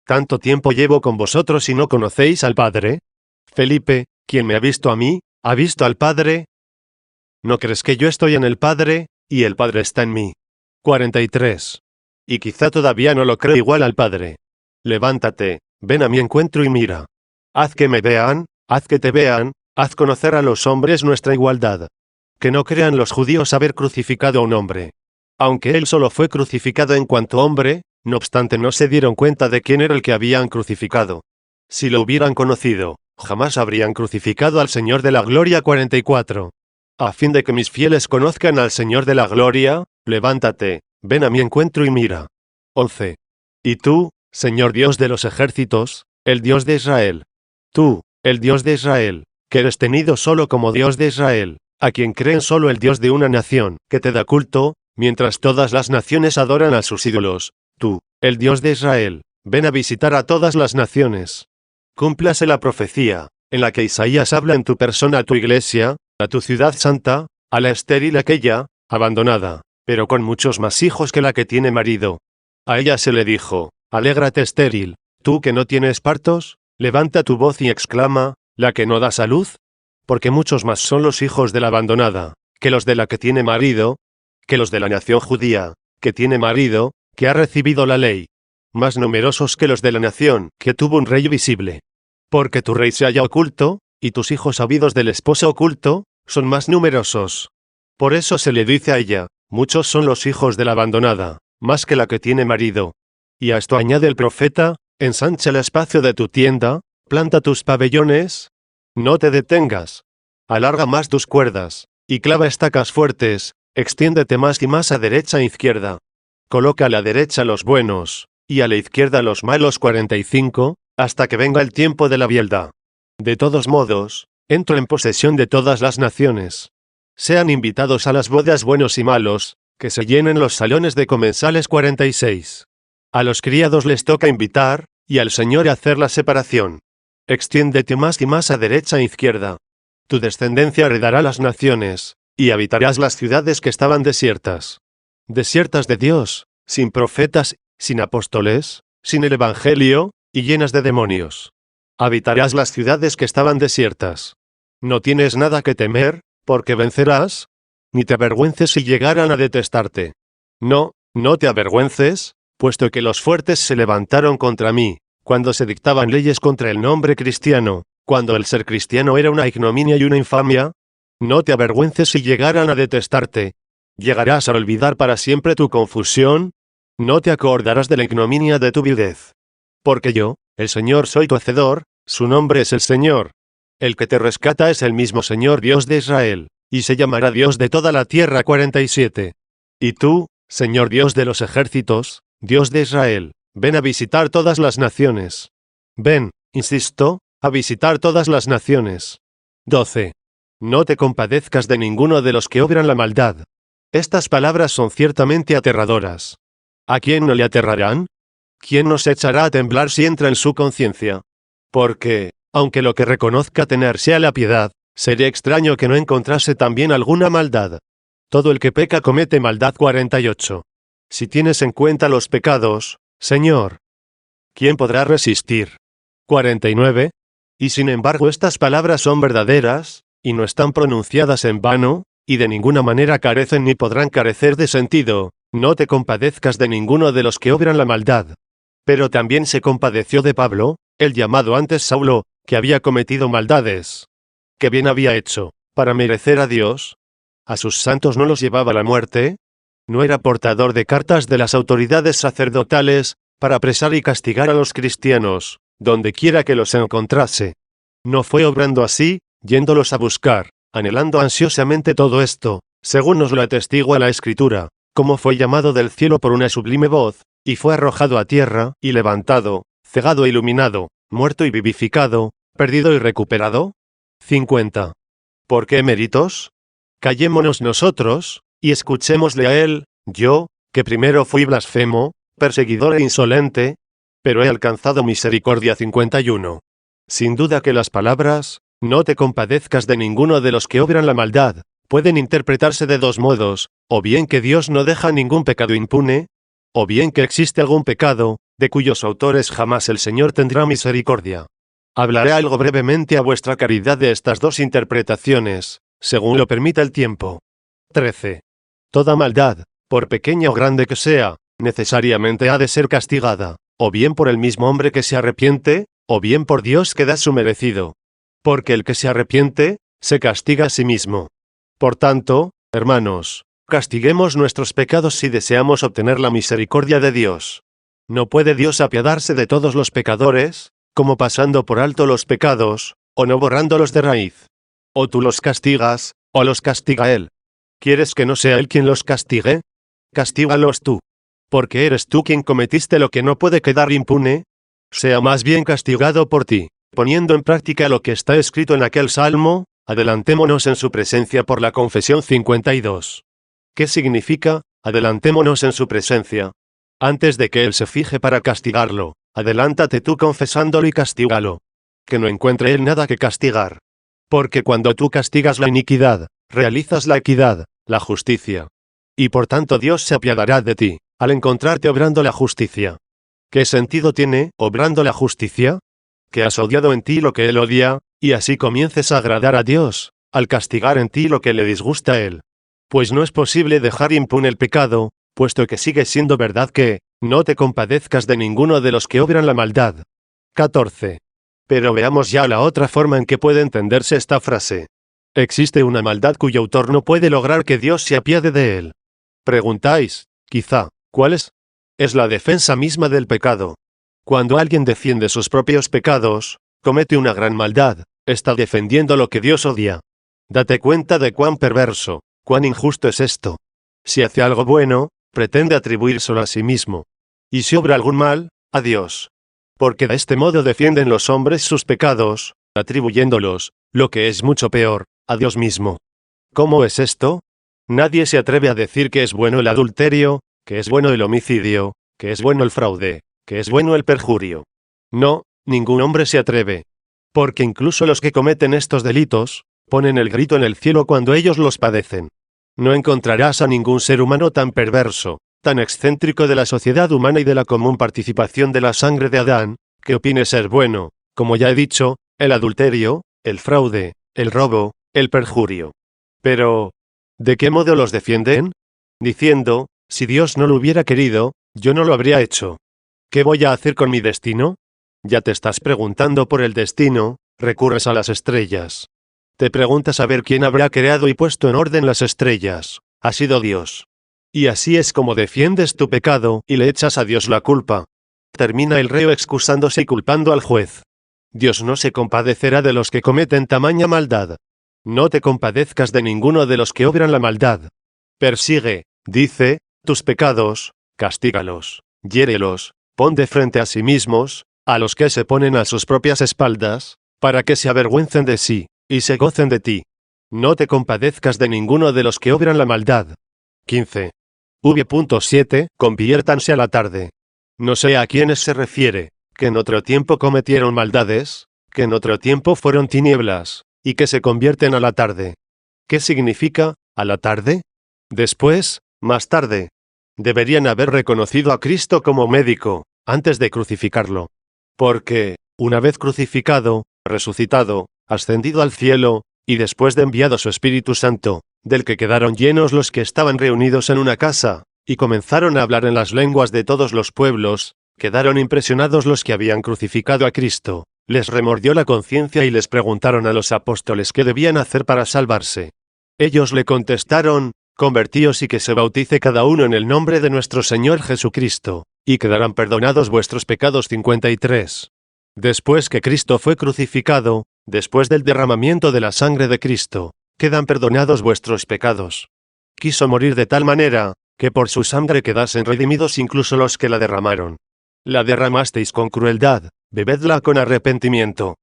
¿tanto tiempo llevo con vosotros y no conocéis al Padre? Felipe, quien me ha visto a mí, ¿ha visto al Padre? ¿No crees que yo estoy en el Padre, y el Padre está en mí? 43. Y quizá todavía no lo creo igual al Padre. Levántate, ven a mi encuentro y mira. Haz que me vean, haz que te vean, haz conocer a los hombres nuestra igualdad. Que no crean los judíos haber crucificado a un hombre. Aunque él solo fue crucificado en cuanto hombre, no obstante no se dieron cuenta de quién era el que habían crucificado. Si lo hubieran conocido, jamás habrían crucificado al Señor de la Gloria 44. A fin de que mis fieles conozcan al Señor de la Gloria, levántate, ven a mi encuentro y mira. 11. Y tú, Señor Dios de los ejércitos, el Dios de Israel. Tú, el Dios de Israel, que eres tenido solo como Dios de Israel, a quien creen solo el Dios de una nación, que te da culto, mientras todas las naciones adoran a sus ídolos. Tú, el Dios de Israel, ven a visitar a todas las naciones. Cúmplase la profecía, en la que Isaías habla en tu persona a tu iglesia, a tu ciudad santa, a la estéril aquella, abandonada, pero con muchos más hijos que la que tiene marido. A ella se le dijo, alégrate estéril, tú que no tienes partos, levanta tu voz y exclama, la que no das a luz, porque muchos más son los hijos de la abandonada, que los de la que tiene marido, que los de la nación judía, que tiene marido, que ha recibido la ley, más numerosos que los de la nación, que tuvo un rey visible. Porque tu rey se halla oculto, y tus hijos habidos del esposo oculto, son más numerosos. Por eso se le dice a ella, muchos son los hijos de la abandonada, más que la que tiene marido. Y a esto añade el profeta, ensancha el espacio de tu tienda, planta tus pabellones, no te detengas. Alarga más tus cuerdas, y clava estacas fuertes, extiéndete más y más a derecha e izquierda. Coloca a la derecha los buenos, y a la izquierda los malos 45, hasta que venga el tiempo de la bielda. De todos modos, entro en posesión de todas las naciones. Sean invitados a las bodas buenos y malos, que se llenen los salones de comensales 46. A los criados les toca invitar, y al Señor hacer la separación. Extiéndete más y más a derecha e izquierda. Tu descendencia heredará las naciones, y habitarás las ciudades que estaban desiertas. Desiertas de Dios, sin profetas, sin apóstoles, sin el Evangelio, y llenas de demonios. Habitarás las ciudades que estaban desiertas. No tienes nada que temer, porque vencerás, ni te avergüences si llegaran a detestarte. No, no te avergüences, puesto que los fuertes se levantaron contra mí, cuando se dictaban leyes contra el nombre cristiano, cuando el ser cristiano era una ignominia y una infamia. No te avergüences si llegaran a detestarte. ¿Llegarás a olvidar para siempre tu confusión? No te acordarás de la ignominia de tu viudez. Porque yo, el Señor soy tu Hacedor, su nombre es el Señor. El que te rescata es el mismo Señor Dios de Israel, y se llamará Dios de toda la tierra 47. Y tú, Señor Dios de los ejércitos, Dios de Israel, ven a visitar todas las naciones. Ven, insisto, a visitar todas las naciones. 12. No te compadezcas de ninguno de los que obran la maldad. Estas palabras son ciertamente aterradoras. ¿A quién no le aterrarán? ¿Quién nos echará a temblar si entra en su conciencia? Porque, aunque lo que reconozca tener sea la piedad, sería extraño que no encontrase también alguna maldad. Todo el que peca comete maldad 48. Si tienes en cuenta los pecados, Señor, ¿quién podrá resistir? 49. Y sin embargo estas palabras son verdaderas, y no están pronunciadas en vano, y de ninguna manera carecen ni podrán carecer de sentido, No te compadezcas de ninguno de los que obran la maldad. Pero también se compadeció de Pablo, el llamado antes Saulo, que había cometido maldades. ¿Qué bien había hecho, para merecer a Dios? ¿A sus santos no los llevaba a la muerte? ¿No era portador de cartas de las autoridades sacerdotales, para apresar y castigar a los cristianos, donde quiera que los encontrase? ¿No fue obrando así, yéndolos a buscar, anhelando ansiosamente todo esto, según nos lo atestigua la Escritura, como fue llamado del cielo por una sublime voz, y fue arrojado a tierra, y levantado, cegado e iluminado, muerto y vivificado, perdido y recuperado? 50. ¿Por qué méritos? Callémonos nosotros, y escuchémosle a él, yo, que primero fui blasfemo, perseguidor e insolente, pero he alcanzado misericordia. 51. Sin duda que las palabras, no te compadezcas de ninguno de los que obran la maldad, pueden interpretarse de dos modos, o bien que Dios no deja ningún pecado impune, o bien que existe algún pecado, de cuyos autores jamás el Señor tendrá misericordia. Hablaré algo brevemente a vuestra caridad de estas dos interpretaciones, según lo permita el tiempo. 13. Toda maldad, por pequeña o grande que sea, necesariamente ha de ser castigada, o bien por el mismo hombre que se arrepiente, o bien por Dios que da su merecido. Porque el que se arrepiente, se castiga a sí mismo. Por tanto, hermanos, castiguemos nuestros pecados si deseamos obtener la misericordia de Dios. ¿No puede Dios apiadarse de todos los pecadores, como pasando por alto los pecados, o no borrándolos de raíz? O tú los castigas, o los castiga Él. ¿Quieres que no sea Él quien los castigue? Castígalos tú. Porque eres tú quien cometiste lo que no puede quedar impune. Sea más bien castigado por ti, poniendo en práctica lo que está escrito en aquel salmo. Adelantémonos en su presencia por la confesión. 52. ¿Qué significa, adelantémonos en su presencia? Antes de que Él se fije para castigarlo, adelántate tú confesándolo y castígalo. Que no encuentre Él nada que castigar. Porque cuando tú castigas la iniquidad, realizas la equidad, la justicia. Y por tanto Dios se apiadará de ti, al encontrarte obrando la justicia. ¿Qué sentido tiene, obrando la justicia? Que has odiado en ti lo que Él odia, y así comiences a agradar a Dios, al castigar en ti lo que le disgusta a Él. Pues no es posible dejar impune el pecado, puesto que sigue siendo verdad que, no te compadezcas de ninguno de los que obran la maldad. 14. Pero veamos ya la otra forma en que puede entenderse esta frase. Existe una maldad cuyo autor no puede lograr que Dios se apiade de él. Preguntáis, quizá, ¿cuál es? Es la defensa misma del pecado. Cuando alguien defiende sus propios pecados, comete una gran maldad, está defendiendo lo que Dios odia. Date cuenta de cuán perverso, cuán injusto es esto. Si hace algo bueno, pretende atribuírselo a sí mismo. Y si obra algún mal, a Dios. Porque de este modo defienden los hombres sus pecados, atribuyéndolos, lo que es mucho peor, a Dios mismo. ¿Cómo es esto? Nadie se atreve a decir que es bueno el adulterio, que es bueno el homicidio, que es bueno el fraude, que es bueno el perjurio. No, ningún hombre se atreve. Porque incluso los que cometen estos delitos, ponen el grito en el cielo cuando ellos los padecen. No encontrarás a ningún ser humano tan perverso, tan excéntrico de la sociedad humana y de la común participación de la sangre de Adán, que opine ser bueno, como ya he dicho, el adulterio, el fraude, el robo, el perjurio. Pero, ¿de qué modo los defienden? Diciendo, si Dios no lo hubiera querido, yo no lo habría hecho. ¿Qué voy a hacer con mi destino? Ya te estás preguntando por el destino, recurres a las estrellas. Te preguntas a ver quién habrá creado y puesto en orden las estrellas. Ha sido Dios. Y así es como defiendes tu pecado y le echas a Dios la culpa. Termina el reo excusándose y culpando al juez. Dios no se compadecerá de los que cometen tamaña maldad. No te compadezcas de ninguno de los que obran la maldad. Persigue, dice, tus pecados, castígalos, hiérelos, pon de frente a sí mismos, a los que se ponen a sus propias espaldas, para que se avergüencen de sí, y se gocen de ti. No te compadezcas de ninguno de los que obran la maldad. 15. V.7. Conviértanse a la tarde. No sé a quiénes se refiere, que en otro tiempo cometieron maldades, que en otro tiempo fueron tinieblas, y que se convierten a la tarde. ¿Qué significa, a la tarde? Después, más tarde. Deberían haber reconocido a Cristo como médico, antes de crucificarlo. Porque, una vez crucificado, resucitado, ascendido al cielo, y después de enviado su Espíritu Santo, del que quedaron llenos los que estaban reunidos en una casa, y comenzaron a hablar en las lenguas de todos los pueblos. Quedaron impresionados los que habían crucificado a Cristo. Les remordió la conciencia y les preguntaron a los apóstoles qué debían hacer para salvarse. Ellos le contestaron: convertíos y que se bautice cada uno en el nombre de nuestro Señor Jesucristo, y quedarán perdonados vuestros pecados. 53. Después que Cristo fue crucificado, después del derramamiento de la sangre de Cristo, quedan perdonados vuestros pecados. Quiso morir de tal manera, que por su sangre quedasen redimidos incluso los que la derramaron. La derramasteis con crueldad, bebedla con arrepentimiento.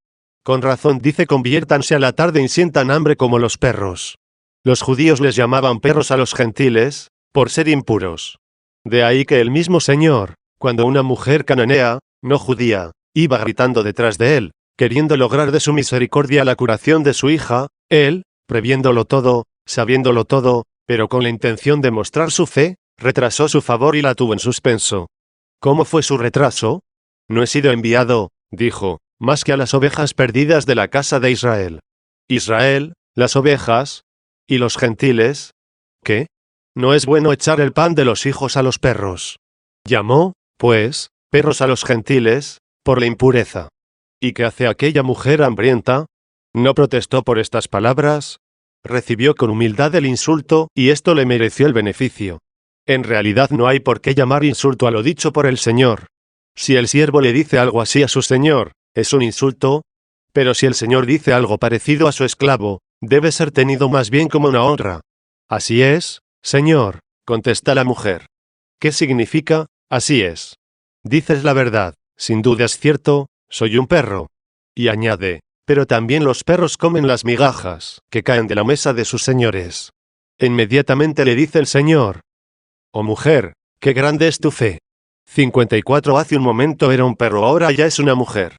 Con razón dice: conviértanse a la tarde y sientan hambre como los perros. Los judíos les llamaban perros a los gentiles, por ser impuros. De ahí que el mismo Señor, cuando una mujer cananea, no judía, iba gritando detrás de él, queriendo lograr de su misericordia la curación de su hija, él, previéndolo todo, sabiéndolo todo, pero con la intención de mostrar su fe, retrasó su favor y la tuvo en suspenso. ¿Cómo fue su retraso? No he sido enviado, dijo, más que a las ovejas perdidas de la casa de Israel. Israel, las ovejas, y los gentiles. ¿Qué? No es bueno echar el pan de los hijos a los perros. Llamó, pues, perros a los gentiles, por la impureza. ¿Y qué hace aquella mujer hambrienta? No protestó por estas palabras. Recibió con humildad el insulto, y esto le mereció el beneficio. En realidad no hay por qué llamar insulto a lo dicho por el Señor. Si el siervo le dice algo así a su Señor, es un insulto. Pero si el Señor dice algo parecido a su esclavo, debe ser tenido más bien como una honra. Así es, Señor, contesta la mujer. ¿Qué significa, así es? Dices la verdad, sin duda es cierto, soy un perro. Y añade, pero también los perros comen las migajas que caen de la mesa de sus señores. Inmediatamente le dice el Señor: oh mujer, qué grande es tu fe. 54. Hace un momento era un perro, ahora ya es una mujer.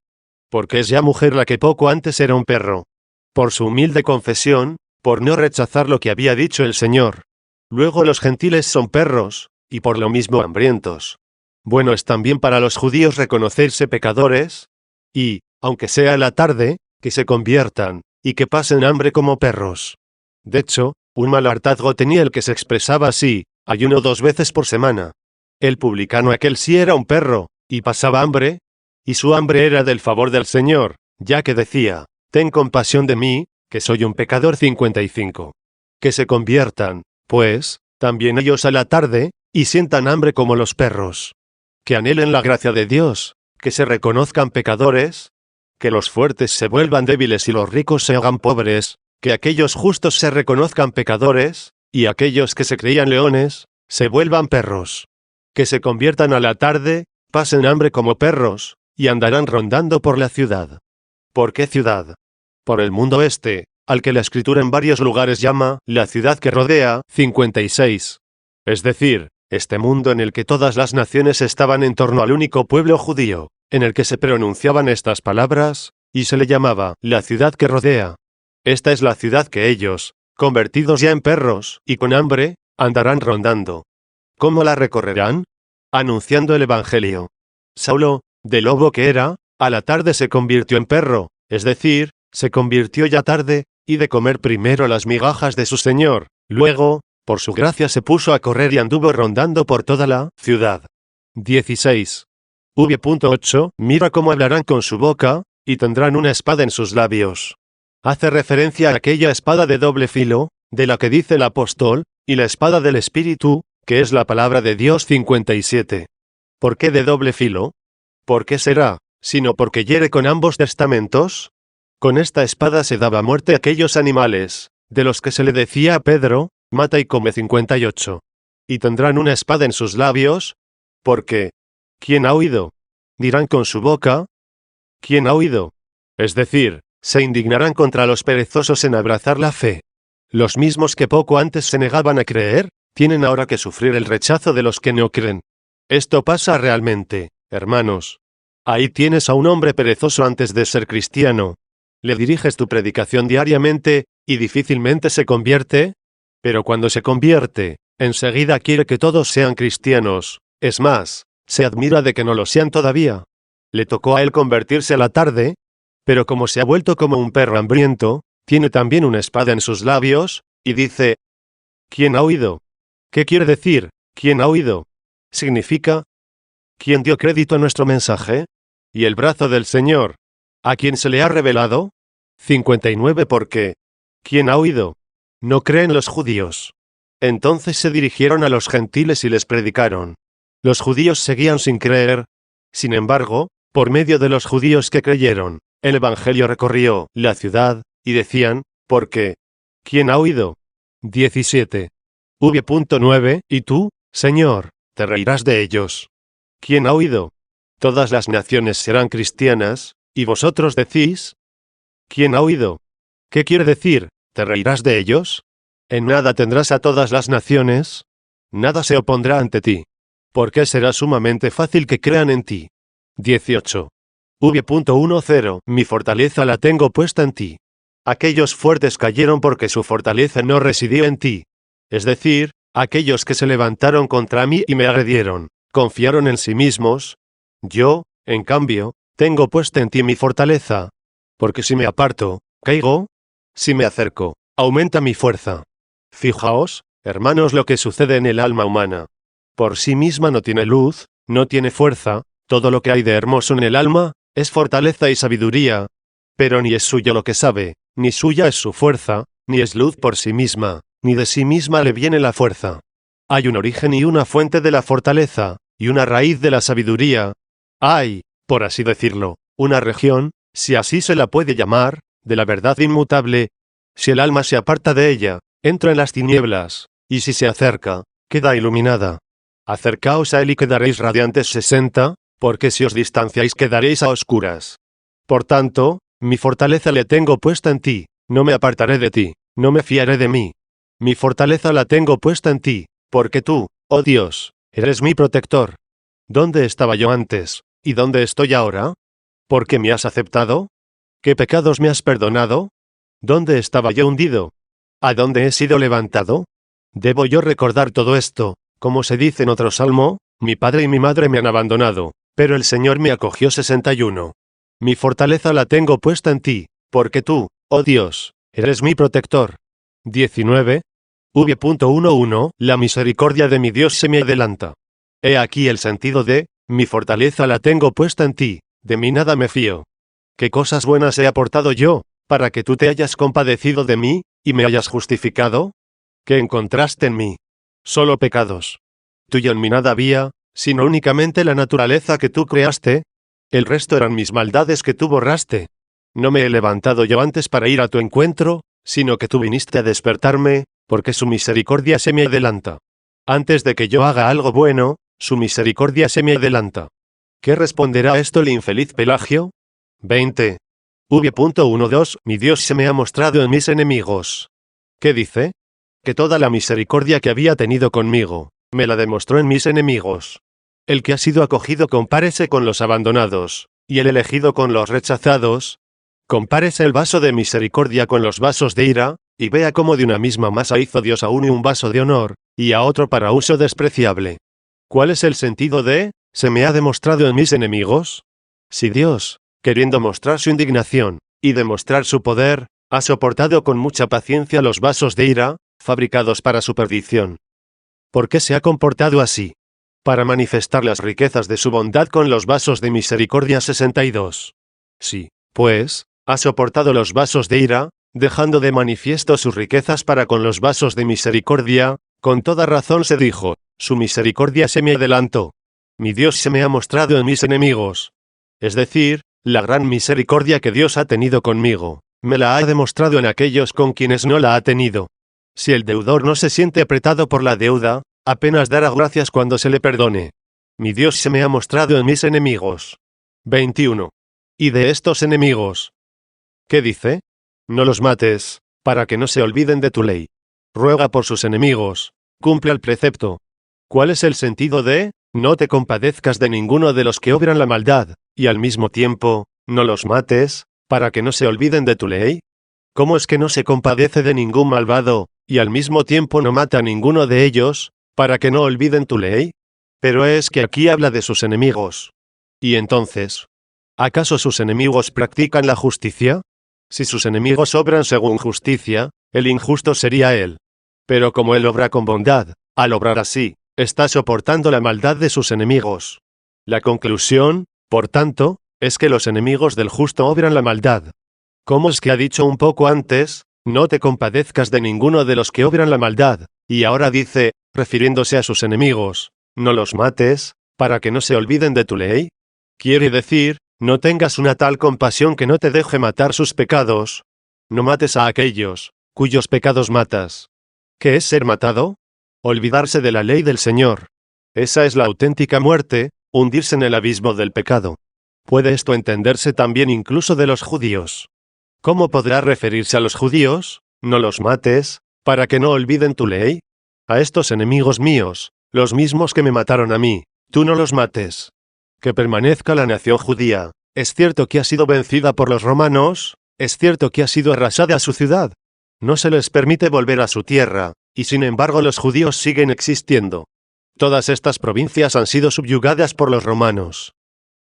Porque es ya mujer la que poco antes era un perro. Por su humilde confesión, por no rechazar lo que había dicho el Señor. Luego los gentiles son perros, y por lo mismo hambrientos. Bueno es también para los judíos reconocerse pecadores, y, aunque sea la tarde, que se conviertan, y que pasen hambre como perros. De hecho, un mal hartazgo tenía el que se expresaba así: ayuno 2 veces por semana. El publicano aquel sí era un perro, y pasaba hambre, y su hambre era del favor del Señor, ya que decía: ten compasión de mí, que soy un pecador. 55. Que se conviertan, pues, también ellos a la tarde, y sientan hambre como los perros. Que anhelen la gracia de Dios, que se reconozcan pecadores, que los fuertes se vuelvan débiles y los ricos se hagan pobres, que aquellos justos se reconozcan pecadores, y aquellos que se creían leones, se vuelvan perros. Que se conviertan a la tarde, pasen hambre como perros, y andarán rondando por la ciudad. ¿Por qué ciudad? Por el mundo este, al que la Escritura en varios lugares llama la ciudad que rodea. 56. Es decir, este mundo en el que todas las naciones estaban en torno al único pueblo judío, en el que se pronunciaban estas palabras, y se le llamaba la ciudad que rodea. Esta es la ciudad que ellos, convertidos ya en perros, y con hambre, andarán rondando. ¿Cómo la recorrerán? Anunciando el Evangelio. Saulo, de lobo que era, a la tarde se convirtió en perro, es decir, se convirtió ya tarde, y de comer primero las migajas de su Señor, luego, por su gracia se puso a correr y anduvo rondando por toda la ciudad. 16. V.8. Mira cómo hablarán con su boca, y tendrán una espada en sus labios. Hace referencia a aquella espada de doble filo, de la que dice el apóstol, y la espada del Espíritu, que es la palabra de Dios. 57. ¿Por qué de doble filo? ¿Por qué será, sino porque hiere con ambos testamentos? Con esta espada se daba muerte a aquellos animales, de los que se le decía a Pedro, mata y come. 58. Y tendrán una espada en sus labios, porque, ¿quién ha oído? Dirán con su boca, ¿quién ha oído? Es decir, se indignarán contra los perezosos en abrazar la fe. Los mismos que poco antes se negaban a creer, tienen ahora que sufrir el rechazo de los que no creen. Esto pasa realmente, hermanos. Ahí tienes a un hombre perezoso antes de ser cristiano. Le diriges tu predicación diariamente, y difícilmente se convierte. Pero cuando se convierte, enseguida quiere que todos sean cristianos. Es más, se admira de que no lo sean todavía. Le tocó a él convertirse a la tarde, pero como se ha vuelto como un perro hambriento, tiene también una espada en sus labios, y dice: ¿quién ha oído? ¿Qué quiere decir? ¿Quién ha oído? Significa, ¿quién dio crédito a nuestro mensaje? Y el brazo del Señor, ¿a quién se le ha revelado? 59 Porque, ¿quién ha oído? No creen los judíos. Entonces se dirigieron a los gentiles y les predicaron. Los judíos seguían sin creer. Sin embargo, por medio de los judíos que creyeron, el evangelio recorrió la ciudad, y decían, ¿por qué? ¿Quién ha oído? 17. V.9 Y tú, Señor, te reirás de ellos. ¿Quién ha oído? Todas las naciones serán cristianas, y vosotros decís, ¿quién ha oído? ¿Qué quiere decir? ¿Te reirás de ellos? En nada tendrás a todas las naciones. Nada se opondrá ante ti. Porque será sumamente fácil que crean en ti. 18. V.10 Mi fortaleza la tengo puesta en ti. Aquellos fuertes cayeron porque su fortaleza no residió en ti. Es decir, aquellos que se levantaron contra mí y me agredieron, confiaron en sí mismos. Yo, en cambio, tengo puesta en ti mi fortaleza. Porque si me aparto, caigo. Si me acerco, aumenta mi fuerza. Fijaos, hermanos, lo que sucede en el alma humana. Por sí misma no tiene luz, no tiene fuerza, todo lo que hay de hermoso en el alma, es fortaleza y sabiduría. Pero ni es suyo lo que sabe, ni suya es su fuerza, ni es luz por sí misma, ni de sí misma le viene la fuerza. Hay un origen y una fuente de la fortaleza, y una raíz de la sabiduría. Hay, por así decirlo, una región, si así se la puede llamar, de la verdad inmutable. Si el alma se aparta de ella, entra en las tinieblas, y si se acerca, queda iluminada. Acercaos a él y quedaréis radiantes. 60, porque si os distanciáis quedaréis a oscuras. Por tanto, mi fortaleza le tengo puesta en ti, no me apartaré de ti, no me fiaré de mí. Mi fortaleza la tengo puesta en ti, porque tú, oh Dios, eres mi protector. ¿Dónde estaba yo antes, y dónde estoy ahora? ¿Por qué me has aceptado? ¿Qué pecados me has perdonado? ¿Dónde estaba yo hundido? ¿A dónde he sido levantado? ¿Debo yo recordar todo esto? Como se dice en otro salmo, mi padre y mi madre me han abandonado, pero el Señor me acogió. 61. Mi fortaleza la tengo puesta en ti, porque tú, oh Dios, eres mi protector. 19. V.11 La misericordia de mi Dios se me adelanta. He aquí el sentido de, mi fortaleza la tengo puesta en ti, de mí nada me fío. ¿Qué cosas buenas he aportado yo, para que tú te hayas compadecido de mí, y me hayas justificado? ¿Qué encontraste en mí? Solo pecados. Tuyo en mí nada había, sino únicamente la naturaleza que tú creaste. El resto eran mis maldades que tú borraste. No me he levantado yo antes para ir a tu encuentro, sino que tú viniste a despertarme, porque su misericordia se me adelanta. Antes de que yo haga algo bueno, su misericordia se me adelanta. ¿Qué responderá a esto el infeliz Pelagio? 20. V.12 Mi Dios se me ha mostrado en mis enemigos. ¿Qué dice? Que toda la misericordia que había tenido conmigo, me la demostró en mis enemigos. El que ha sido acogido compárese con los abandonados, y el elegido con los rechazados. Compárese el vaso de misericordia con los vasos de ira, y vea cómo de una misma masa hizo Dios a uno un vaso de honor, y a otro para uso despreciable. ¿Cuál es el sentido de, se me ha demostrado en mis enemigos? Si Dios, queriendo mostrar su indignación, y demostrar su poder, ha soportado con mucha paciencia los vasos de ira, fabricados para su perdición. ¿Por qué se ha comportado así? Para manifestar las riquezas de su bondad con los vasos de misericordia. 62. Sí, pues, ha soportado los vasos de ira, dejando de manifiesto sus riquezas para con los vasos de misericordia, con toda razón se dijo, su misericordia se me adelantó. Mi Dios se me ha mostrado en mis enemigos. Es decir, la gran misericordia que Dios ha tenido conmigo, me la ha demostrado en aquellos con quienes no la ha tenido. Si el deudor no se siente apretado por la deuda, apenas dará gracias cuando se le perdone. Mi Dios se me ha mostrado en mis enemigos. 21. Y de estos enemigos. ¿Qué dice? No los mates, para que no se olviden de tu ley. Ruega por sus enemigos, cumple el precepto. ¿Cuál es el sentido de, no te compadezcas de ninguno de los que obran la maldad, y al mismo tiempo, no los mates, para que no se olviden de tu ley? ¿Cómo es que no se compadece de ningún malvado, y al mismo tiempo no mata a ninguno de ellos, para que no olviden tu ley? Pero es que aquí habla de sus enemigos. Y entonces, ¿acaso sus enemigos practican la justicia? Si sus enemigos obran según justicia, el injusto sería él. Pero como él obra con bondad, al obrar así, está soportando la maldad de sus enemigos. La conclusión, por tanto, es que los enemigos del justo obran la maldad. Como es que ha dicho un poco antes, no te compadezcas de ninguno de los que obran la maldad, y ahora dice, refiriéndose a sus enemigos, no los mates, para que no se olviden de tu ley. Quiere decir, no tengas una tal compasión que no te deje matar sus pecados. No mates a aquellos, cuyos pecados matas. ¿Qué es ser matado? Olvidarse de la ley del Señor. Esa es la auténtica muerte, hundirse en el abismo del pecado. ¿Puede esto entenderse también incluso de los judíos? ¿Cómo podrá referirse a los judíos? No los mates, para que no olviden tu ley. A estos enemigos míos, los mismos que me mataron a mí, tú no los mates. Que permanezca la nación judía. Es cierto que ha sido vencida por los romanos, es cierto que ha sido arrasada su ciudad. No se les permite volver a su tierra, y sin embargo los judíos siguen existiendo. Todas estas provincias han sido subyugadas por los romanos.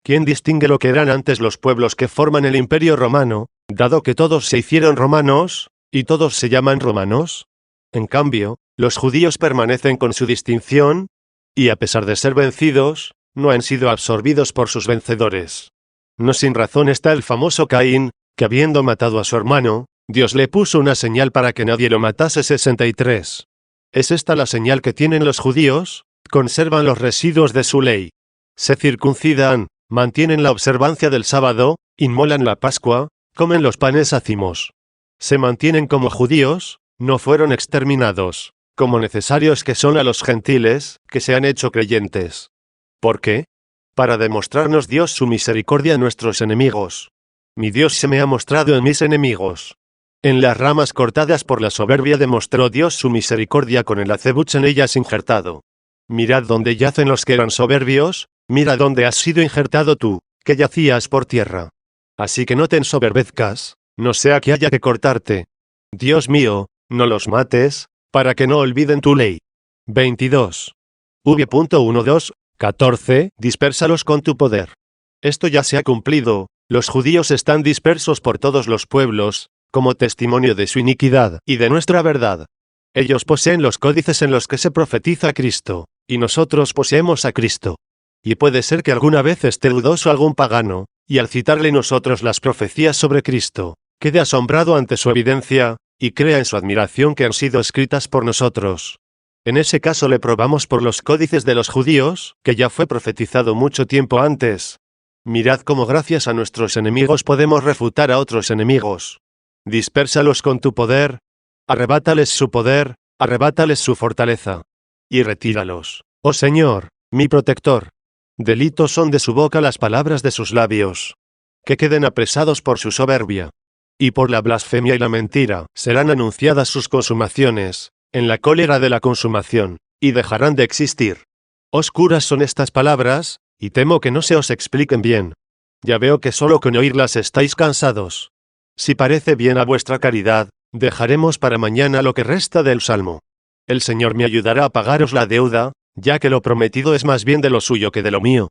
¿Quién distingue lo que eran antes los pueblos que forman el imperio romano, dado que todos se hicieron romanos, y todos se llaman romanos? En cambio, los judíos permanecen con su distinción, y a pesar de ser vencidos, no han sido absorbidos por sus vencedores. No sin razón está el famoso Caín, que habiendo matado a su hermano, Dios le puso una señal para que nadie lo matase. 63. ¿Es esta la señal que tienen los judíos? Conservan los residuos de su ley. Se circuncidan, mantienen la observancia del sábado, inmolan la Pascua, comen los panes ácimos. Se mantienen como judíos, no fueron exterminados, como necesarios que son a los gentiles, que se han hecho creyentes. ¿Por qué? Para demostrarnos Dios su misericordia a nuestros enemigos. Mi Dios se me ha mostrado en mis enemigos. En las ramas cortadas por la soberbia demostró Dios su misericordia con el acebuche en ellas injertado. Mirad dónde yacen los que eran soberbios, mira dónde has sido injertado tú, que yacías por tierra. Así que no te ensoberbezcas, no sea que haya que cortarte. Dios mío, no los mates, para que no olviden tu ley. 22. V.12, 14. Dispérsalos con tu poder. Esto ya se ha cumplido, los judíos están dispersos por todos los pueblos, como testimonio de su iniquidad y de nuestra verdad. Ellos poseen los códices en los que se profetiza Cristo, y nosotros poseemos a Cristo. Y puede ser que alguna vez esté dudoso algún pagano, y al citarle nosotros las profecías sobre Cristo, quede asombrado ante su evidencia, y crea en su admiración que han sido escritas por nosotros. En ese caso le probamos por los códices de los judíos, que ya fue profetizado mucho tiempo antes. Mirad cómo gracias a nuestros enemigos podemos refutar a otros enemigos. Dispérsalos con tu poder, arrebátales su poder, arrebátales su fortaleza. Y retíralos, oh Señor, mi protector. Delitos son de su boca las palabras de sus labios. Que queden apresados por su soberbia. Y por la blasfemia y la mentira serán anunciadas sus consumaciones, en la cólera de la consumación, y dejarán de existir. Oscuras son estas palabras, y temo que no se os expliquen bien. Ya veo que solo con oírlas estáis cansados. Si parece bien a vuestra caridad, dejaremos para mañana lo que resta del Salmo. El Señor me ayudará a pagaros la deuda, ya que lo prometido es más bien de lo suyo que de lo mío.